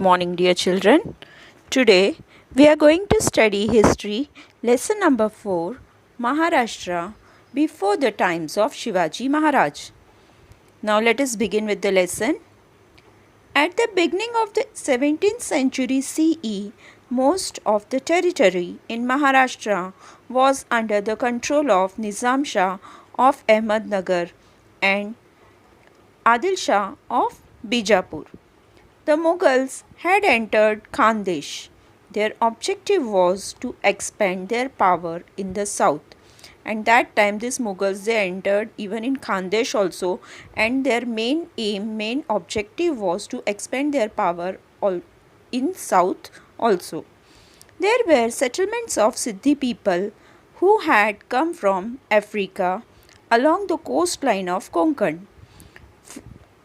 morning, dear children. Today we are going to study history, lesson number 4, Maharashtra before the times of Shivaji Maharaj. Now let us begin with the lesson. At the beginning of the 17th century CE, most of the territory in Maharashtra was under the control of Nizam Shah of Ahmednagar and Adil Shah of Bijapur. The Mughals had entered Khandesh. Their objective was to expand their power in the south. And that time these Mughals they entered even in Khandesh also, and their main objective was to expand their power in south also. There were settlements of Siddhi people who had come from Africa along the coastline of Konkan.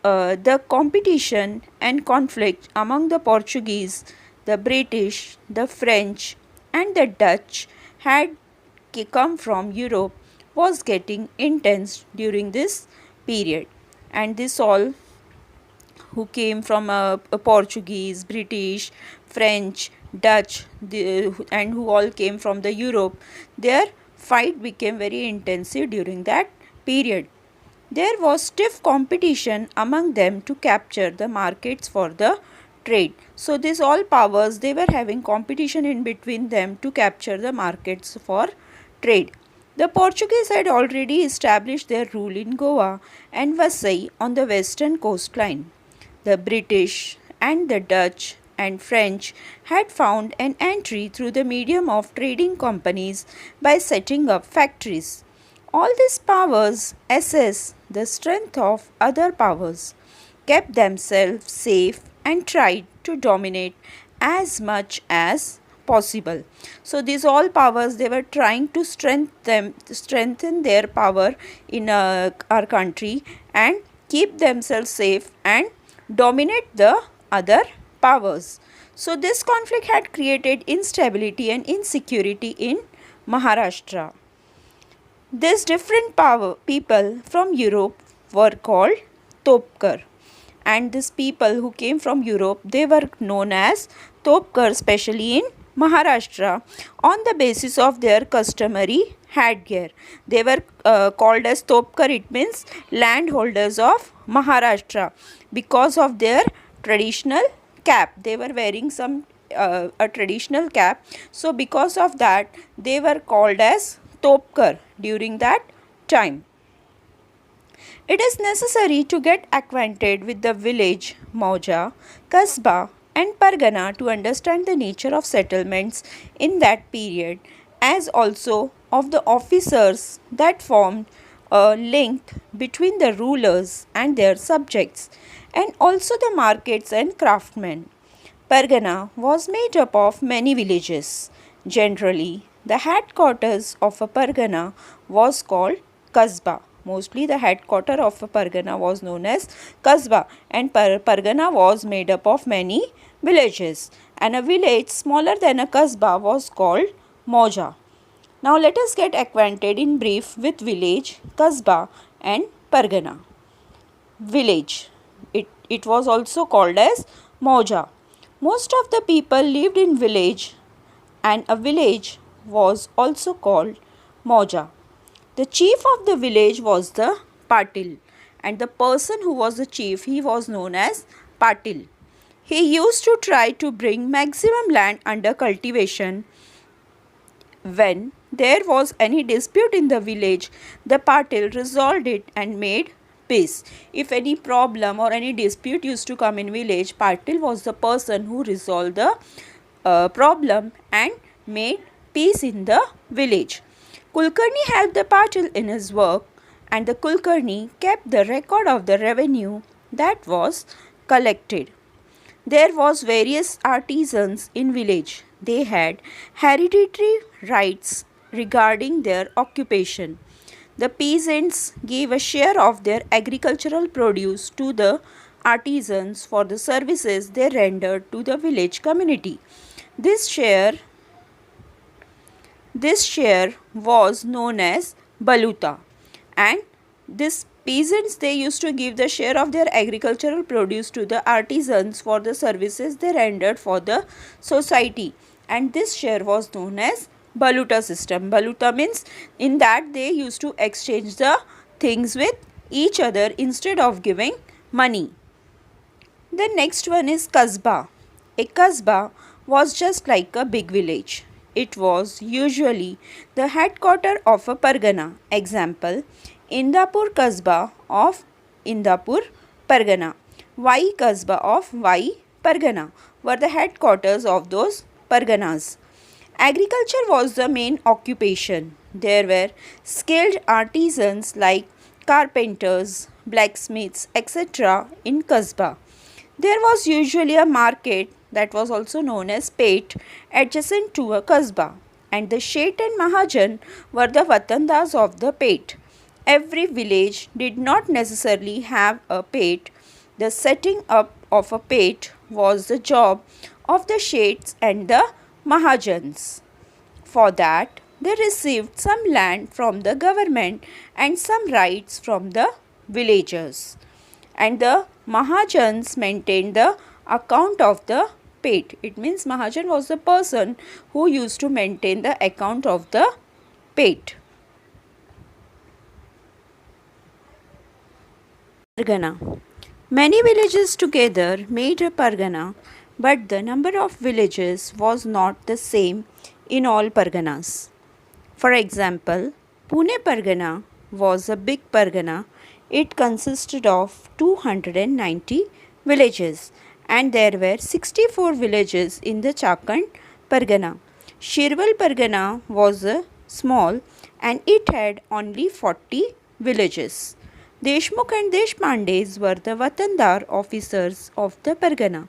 The competition and conflict among the Portuguese, the British, the French, and the Dutch had come from Europe was getting intense during this period, and this all who came from Portuguese, British, French, Dutch, and who all came from the Europe, their fight became very intensive during that period. There was stiff competition among them to capture the markets for the trade. So these all powers they were having competition in between them to capture the markets for trade. The Portuguese had already established their rule in Goa and Vasai on the western coastline. The British and the Dutch and French had found an entry through the medium of trading companies by setting up factories. All these powers assess the strength of other powers, kept themselves safe and tried to dominate as much as possible. So these all powers they were trying to strengthen their power in our country and keep themselves safe and dominate the other powers. So this conflict had created instability and insecurity in Maharashtra. These different people from Europe were called Topkar, and these people who came from Europe they were known as Topkar, especially in Maharashtra, on the basis of their customary headgear. They were called as Topkar. It means landholders of Maharashtra because of their traditional cap. They were wearing a traditional cap. So because of that they were called as Topkar during that time. It is necessary to get acquainted with the village, Mauja, Kasbah, and Pargana to understand the nature of settlements in that period, as also of the officers that formed a link between the rulers and their subjects, and also the markets and craftsmen. Pargana was made up of many villages. Generally, the headquarters of a Pargana was called Kasbah. Mostly the headquarter of a Pargana was known as Kasbah, and Pargana was made up of many villages, and a village smaller than a Kasbah was called Mauja. Now let us get acquainted in brief with village, Kasbah and Pargana. Village. It was also called as Mauja. Most of the people lived in village, and a village was also called Mauja. The chief of the village was the Patil, and the person who was the chief he was known as Patil. He used to try to bring maximum land under cultivation. When there was any dispute in the village, the Patil resolved it and made peace. If any problem or any dispute used to come in village, Patil was the person who resolved the problem and made peace in the village. Kulkarni helped the Patil in his work, and the Kulkarni kept the record of the revenue that was collected. There was various artisans in village. They had hereditary rights regarding their occupation. The peasants gave a share of their agricultural produce to the artisans for the services they rendered to the village community. This share was known as Baluta, and this peasants, they used to give the share of their agricultural produce to the artisans for the services they rendered for the society, and this share was known as baluta system. Baluta means in that they used to exchange the things with each other instead of giving money. The next one is Kasbah. A Kasbah was just like a big village. It was usually the headquarters of a Pargana. Example, Indapur Kasbah of Indapur Pargana. Vai Kasbah of Vai Pargana were the headquarters of those Parganas. Agriculture was the main occupation. There were skilled artisans like carpenters, blacksmiths, etc. in Kasbah. There was usually a market that was also known as Pet adjacent to a Kasbah, and the Shet and Mahajan were the Vatandas of the Pet. Every village did not necessarily have a Pet. The setting up of a Pet was the job of the Shets and the Mahajans. For that, they received some land from the government and some rights from the villagers. And the Mahajans maintained the account of the Pet. It means Mahajan was the person who used to maintain the account of the Pet. Pargana. Many villages together made a Pargana, but the number of villages was not the same in all Parganas. For example, Pune Pargana was a big Pargana. It consisted of 290 villages, and there were 64 villages in the Chakhand Pargana. Shirwal Pargana was small and it had only 40 villages. Deshmukh and Deshpandes were the Watandar officers of the Pargana.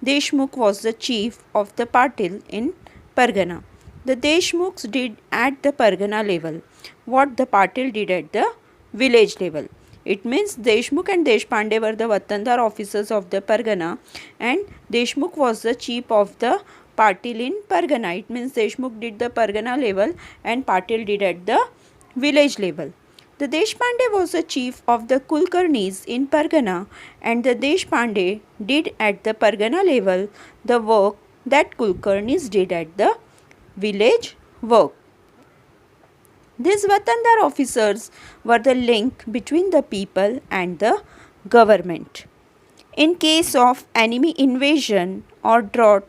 Deshmukh was the chief of the Patil in Pargana. The Deshmukhs did at the Pargana level what the Patil did at the village level. It means Deshmukh and Deshpande were the Watandar officers of the Pargana, and Deshmukh was the chief of the Patil in Pargana. It means Deshmukh did the Pargana level and Patil did at the village level. The Deshpande was the chief of the Kulkarnis in Pargana, and the Deshpande did at the Pargana level the work that Kulkarnis did at the village work. These Watandar officers were the link between the people and the government. In case of enemy invasion or drought,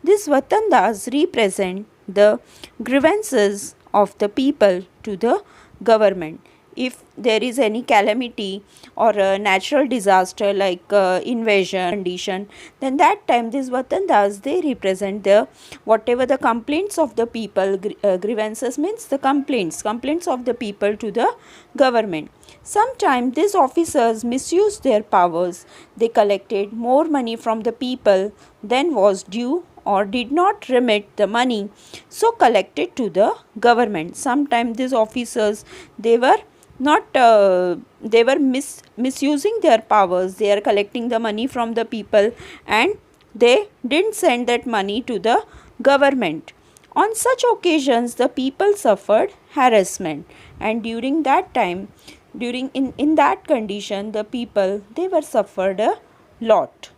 these Watandas represent the grievances of the people to the government. If there is any calamity or a natural disaster like invasion condition, then that time these Vatandas, they represent the whatever the complaints of the people, grievances means the complaints of the people to the government. Sometimes these officers misused their powers. They collected more money from the people than was due or did not remit the money so collected to the government. Sometimes these officers, they were misusing their powers. They are collecting the money from the people and they didn't send that money to the government. On such occasions, the people suffered harassment, and during that time, in that condition, the people, they were suffered a lot.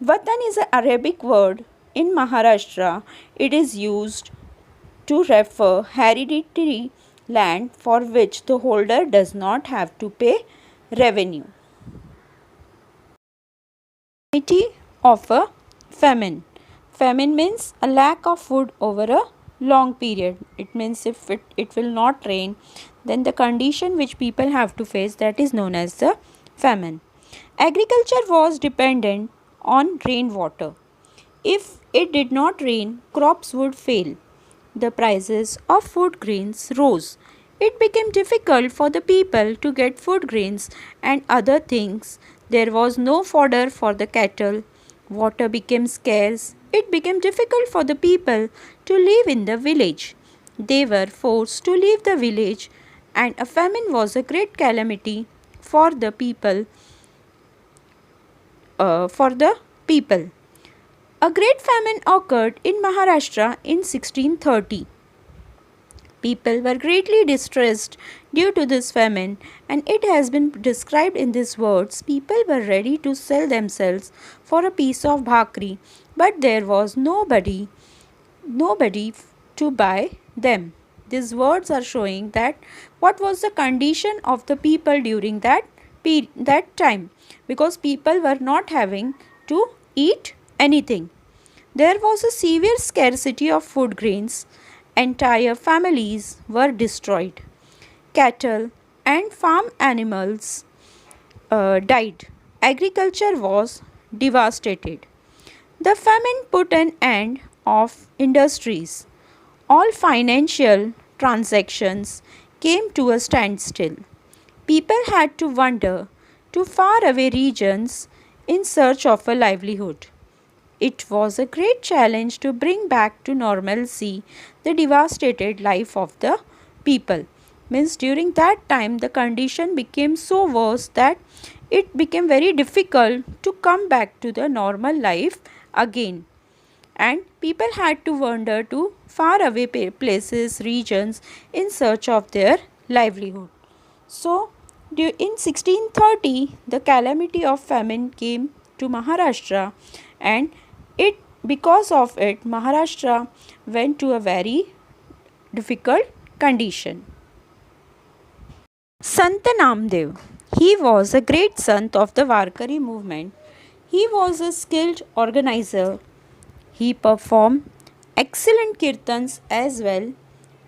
Vatan is an Arabic word. In Maharashtra, it is used to refer hereditary land for which the holder does not have to pay revenue. Calamity of a famine. Famine means a lack of food over a long period. It means if it will not rain, then the condition which people have to face, that is known as the famine. Agriculture was dependent on rainwater. If it did not rain, crops would fail. The prices of food grains rose. It became difficult for the people to get food grains and other things. There was no fodder for the cattle. Water became scarce. It became difficult for the people to live in the village. They were forced to leave the village, and a famine was a great calamity for the people. A great famine occurred in Maharashtra in 1630. People were greatly distressed due to this famine, and it has been described in these words: people were ready to sell themselves for a piece of bhakri, but there was nobody to buy them. These words are showing that what was the condition of the people during that time, because people were not having to eat anything. There was a severe scarcity of food grains. Entire families were destroyed. Cattle and farm animals died. Agriculture was devastated. The famine put an end of industries. All financial transactions came to a standstill. People had to wander to faraway regions in search of a livelihood. It was a great challenge to bring back to normalcy the devastated life of the people. Means during that time the condition became so worse that it became very difficult to come back to the normal life again, and people had to wander to far away places, regions in search of their livelihood. So in 1630 the calamity of famine came to Maharashtra, and it because of it Maharashtra went to a very difficult condition. Sant Namdev, he was a great sant of the Varkari movement. He was a skilled organizer. He performed excellent kirtans as well,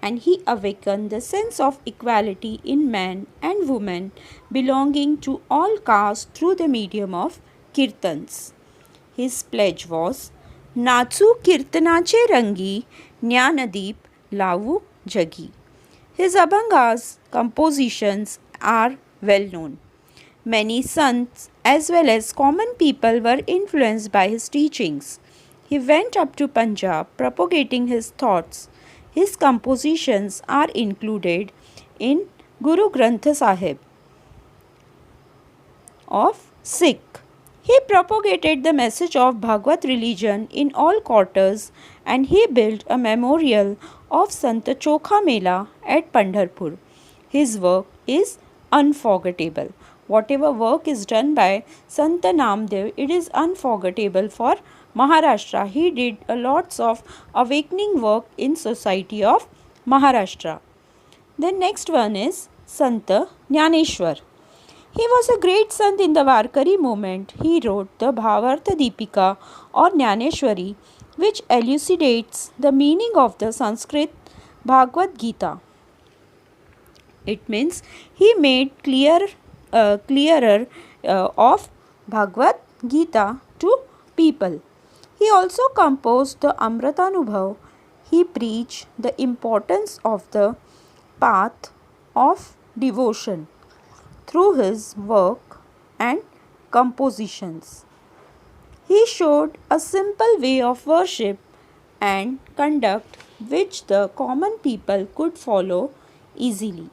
and he awakened the sense of equality in man and woman belonging to all castes through the medium of kirtans. His pledge was Nachu Kirtanache Rangi Jnanadeep Lavu Jagi. His Abhangas compositions are well known. Many sants as well as common people were influenced by his teachings. He went up to Punjab propagating his thoughts. His compositions are included in Guru Granth Sahib of Sikh. He propagated the message of Bhagavad religion in all quarters, and he built a memorial of Sant Chokha Mela at Pandharpur. His work is unforgettable. Whatever work is done by Sant Namdev, it is unforgettable for Maharashtra. He did a lots of awakening work in society of Maharashtra. The next one is Sant Jnaneshwar. He was a great sant in the Varkari movement. He wrote the Bhavartha Deepika or Jnaneshwari, which elucidates the meaning of the Sanskrit Bhagavad Gita. It means he made clearer of Bhagavad Gita to people. He also composed the Amritanubhav. He preached the importance of the path of devotion through his work and compositions. He showed a simple way of worship and conduct which the common people could follow easily.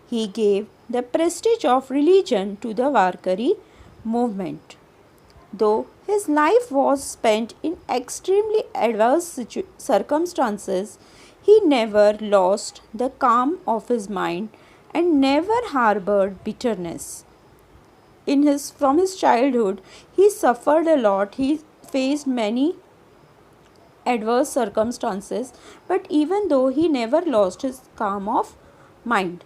He gave the prestige of religion to the Varkari movement. Though his life was spent in extremely adverse circumstances, he never lost the calm of his mind and never harbored bitterness. From his childhood, he suffered a lot. He faced many adverse circumstances, but even though he never lost his calm of mind.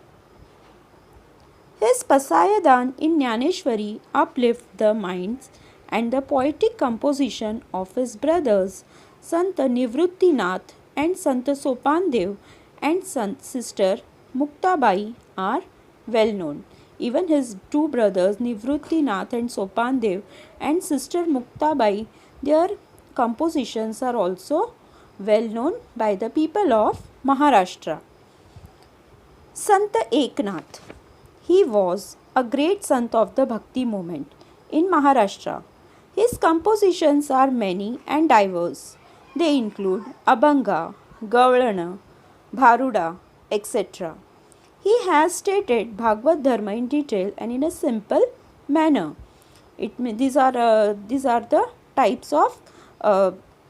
His Pasayadan in Jnaneshwari uplift the minds, and the poetic composition of his brothers Sant Nivruttinath and Sant Sopandev and sister Muktabai are well known. Even his two brothers Nivruttinath and Sopandev and sister Muktabai, their compositions are also well known by the people of Maharashtra. Sant Eknath, he was a great sant of the Bhakti movement in Maharashtra. His compositions are many and diverse. They include Abhanga, Gavalana, Bharuda, etc. He has stated Bhagavad Dharma in detail and in a simple manner. These are the types of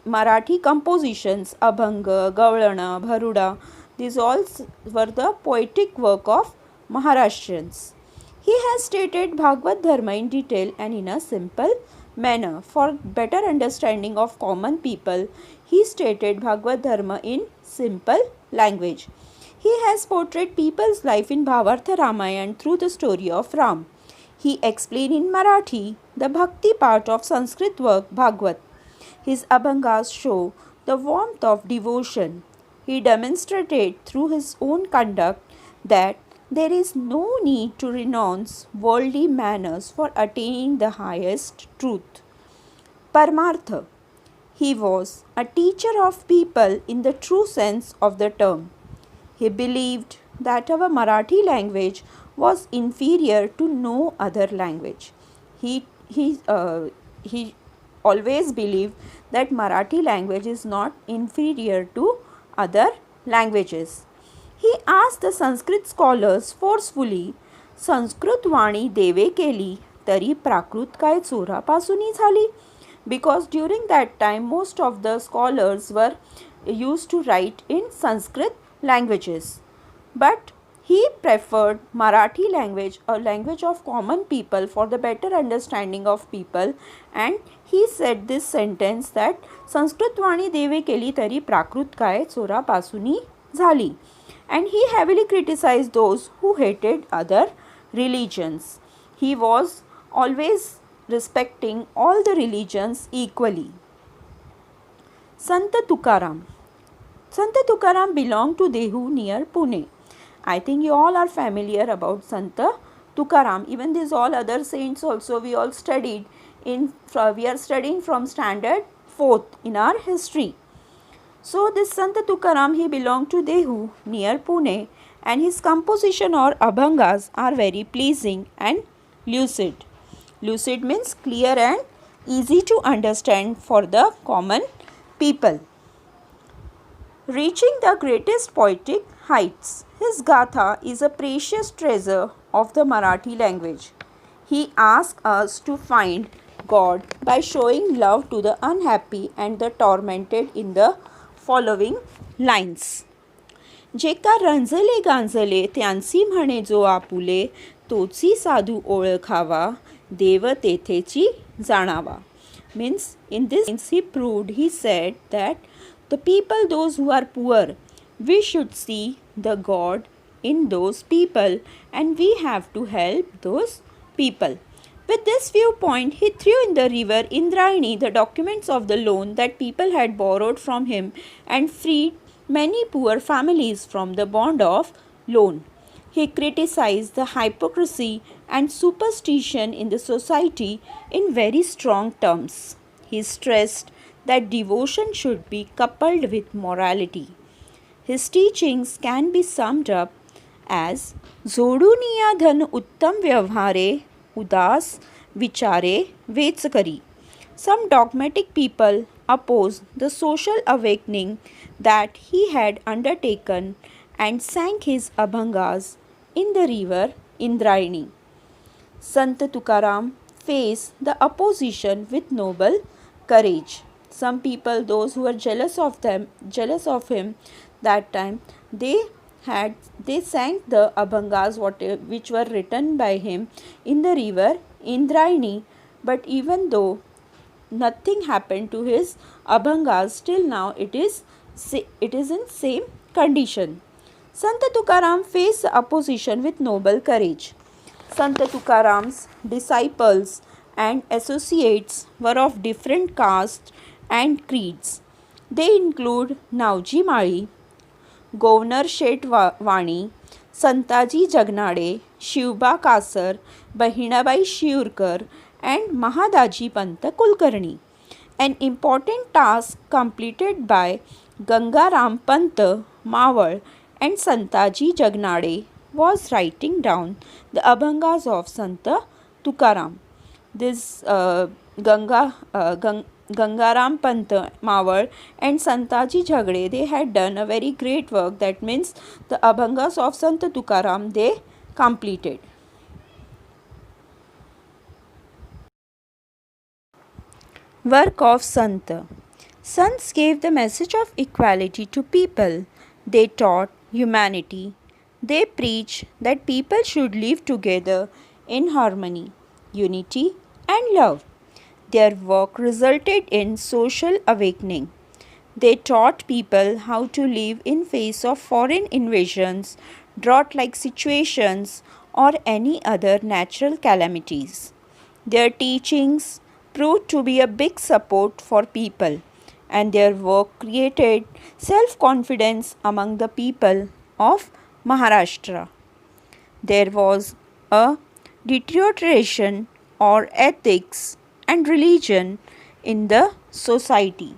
Marathi compositions: Abhanga, Gavalana, Bharuda. These all were the poetic work of Maharashtrians. He has stated Bhagavad Dharma in detail and in a simple manner. For better understanding of common people, he stated Bhagavad Dharma in simple language. He has portrayed people's life in Bhavartha Ramayana through the story of Ram. He explained in Marathi the Bhakti part of Sanskrit work Bhagavad. His Abhangas show the warmth of devotion. He demonstrated through his own conduct that there is no need to renounce worldly manners for attaining the highest truth. Paramartha. He was a teacher of people in the true sense of the term. He believed that our Marathi language was inferior to no other language. He always believed that Marathi language is not inferior to other languages. He asked the Sanskrit scholars forcefully, Sanskrit वाणी देवे केली तरी प्राकृत काय चोरापासून झाली? Because during that time most of the scholars were used to write in Sanskrit languages. But he preferred Marathi language, a language of common people, for the better understanding of people, and he said this sentence that Sanskrit वाणी देवे केली तरी प्राकृत काय चोरापासून झाली. And he heavily criticized those who hated other religions. He was always respecting all the religions equally. Sant Tukaram. Sant Tukaram belonged to Dehu near Pune. I think you all are familiar about Sant Tukaram. Even these all other saints also we all studied we are studying from standard 4th in our history. So this Sant Tukaram, he belonged to Dehu near Pune, and his composition or abhangas are very pleasing and lucid. Lucid means clear and easy to understand for the common people. Reaching the greatest poetic heights, his Gatha is a precious treasure of the Marathi language. He asks us to find God by showing love to the unhappy and the tormented in the following lines. जेका रंजले गांजले त्यांसी म्हणे जो आपुले तोची साधू ओळखावा देव तेथेची जाणावा. Means in this he proved, he said that the people, those who are poor, we should see the God in those people and we have to help those people. With this viewpoint, he threw in the river Indrayani the documents of the loan that people had borrowed from him and freed many poor families from the bond of loan. He criticized the hypocrisy and superstition in the society in very strong terms. He stressed that devotion should be coupled with morality. His teachings can be summed up as जोडूनिया धन उत्तम व्यवहारे उदास विचारे vetch करी. Some dogmatic people opposed the social awakening that he had undertaken and sank his abhangas in the river Indrayani. Sant Tukaram faced the opposition with noble courage. Some people, those who were jealous of him that time, they sank the abhangas which were written by him in the river Indrayani. But even though nothing happened to his abhangas, still now it is in same condition. Sant Tukaram faced the opposition with noble courage. Sant Tukaram's disciples and associates were of different castes and creeds. They include Nauji Mali, Governor Shet Vani, Santaji Jagnade, Shivba Kasar, Bahinabai Shiurkar, and Mahadaji Panta Kulkarni. An important task completed by Gangaram Pant Mawal and Santaji Jagnade was writing down the abhangas of Sant Tukaram. This Gangaram Pant Mawal and Santaji Jagde, they had done a very great work. That means the abhangas of Sant Tukaram they completed. Work of Sant. Sants gave the message of equality to people. They taught humanity. They preach that people should live together in harmony, unity, and love. Their work resulted in social awakening. They taught people how to live in face of foreign invasions, drought-like situations, or any other natural calamities. Their teachings proved to be a big support for people, and their work created self-confidence among the people of Maharashtra. There was a deterioration or ethics and religion in the society.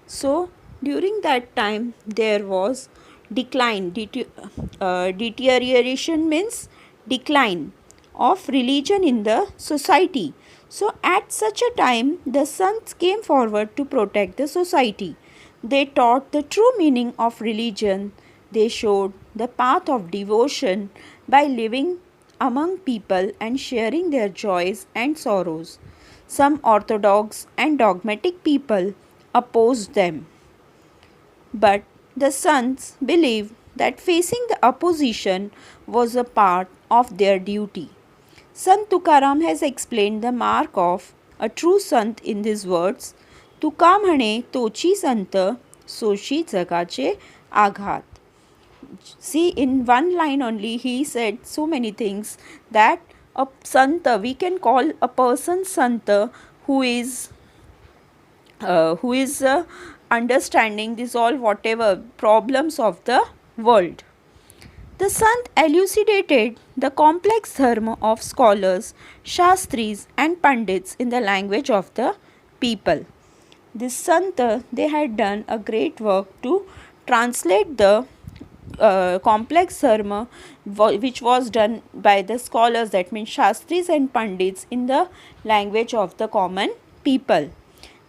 So during that time there was deterioration means decline of religion in the society. So at such a time the sons came forward to protect the society. They taught the true meaning of religion. They showed the path of devotion by living among people and sharing their joys and sorrows. Some orthodox and dogmatic people opposed them, but the sons believed that facing the opposition was a part of their duty. Sant Tukaram has explained the mark of a true sant in these words, तुका म्हणे तोची संत सोशी जगाचे आघात. See, in one line only he said so many things, that a santa, we can call a person santa who is understanding this all whatever problems of the world. The Sant elucidated the complex dharma of scholars, shastris and pandits in the language of the people. This Santa, they had done a great work to translate the complex dharma which was done by the scholars, that means shastris and pandits, in the language of the common people.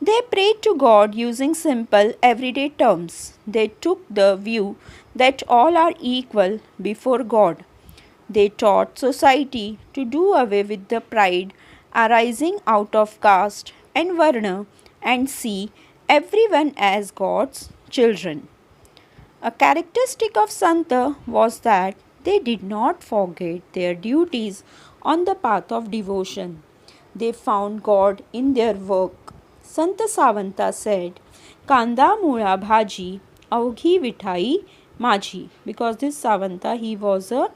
They prayed to God using simple everyday terms. They took the view that all are equal before God. They taught society to do away with the pride arising out of caste and varna and see everyone as God's children. A characteristic of Santa was that they did not forget their duties on the path of devotion. They found God in their work. Sant Savanta said, Kanda mula bhaji avghi vithai माझी, because this Savanta, he was a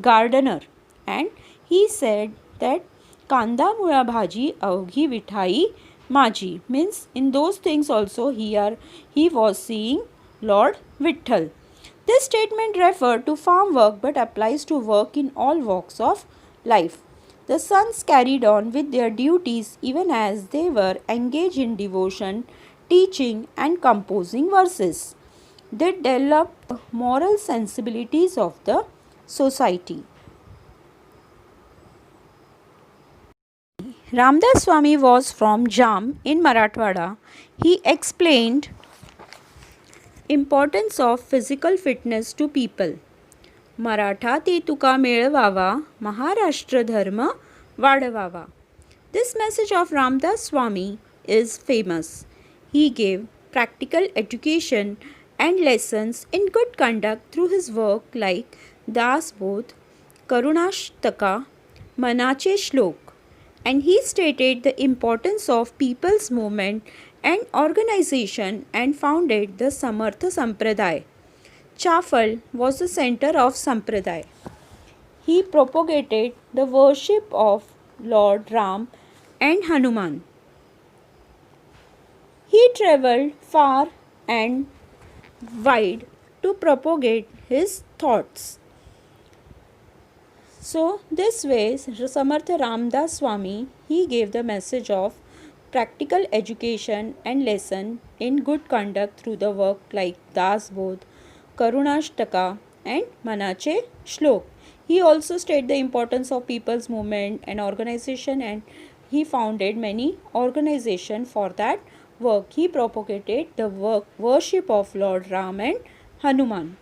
gardener, and he said that Kanda mula bhaji avghi vithai माझी means in those things also he was seeing Lord Vitthal. This statement referred to farm work but applies to work in all walks of life. The sons carried on with their duties even as they were engaged in devotion, teaching and composing verses. They developed moral sensibilities of the society. Ramdas Swami was from Jam in Marathwada. He explained importance of physical fitness to people. Maratha ते तुका मेळवावा, महाराष्ट्र धर्म वाढवावा. This message of Ramdas Swami is famous. He gave practical education and lessons in good conduct through his work like Das Bodh, Karunashtaka, Manache Shlok, and he stated the importance of people's movement and organization and founded the Samartha Sampradaya. Chafal was the center of Sampradaya. He propagated the worship of Lord Ram and Hanuman. He travelled far and wide to propagate his thoughts. So this way Samartha Ramdas Swami, he gave the message of practical education and lesson in good conduct through the work like Das Bodh, Karunashtaka and Manache Shlok. He also stated the importance of people's movement and organization, and he founded many organizations for that work. He propagated the worship of Lord Ram and Hanuman.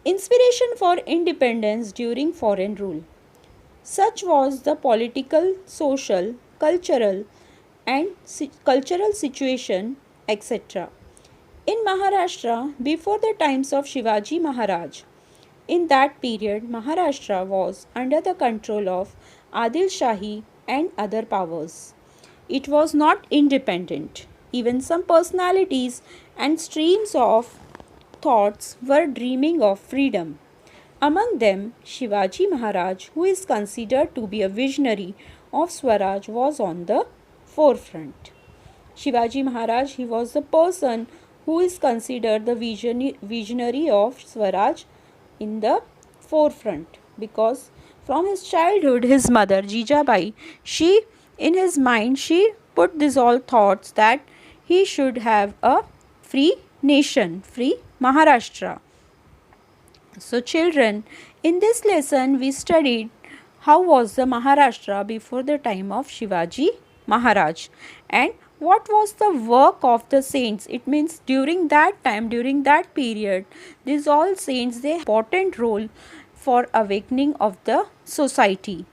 Inspiration for independence during foreign rule. Such was the political, social, cultural situation, etc. In Maharashtra, before the times of Shivaji Maharaj, in that period, Maharashtra was under the control of Adil Shahi and other powers. It was not independent. Even some personalities and streams of thoughts were dreaming of freedom. Among them, Shivaji Maharaj, who is considered to be a visionary of Swaraj, was on the forefront. Shivaji Maharaj, he was the person who is considered the visionary of Swaraj in the forefront, because from his childhood his mother Jijabai, she in his mind she put these all thoughts that he should have a free nation, free Maharashtra. So children, in this lesson we studied how was the Maharashtra before the time of Shivaji Maharaj and what was the work of the saints. It means during that time, during that period, these all saints, they important role for awakening of the society.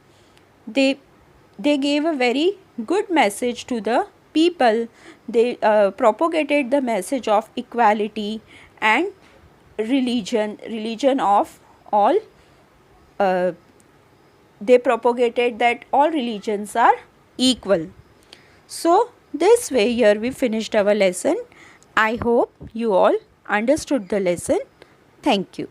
They gave a very good message to the people. They propagated the message of equality and religion of all. They propagated that all religions are equal. So this way here we finished our lesson. I hope you all understood the lesson. Thank you.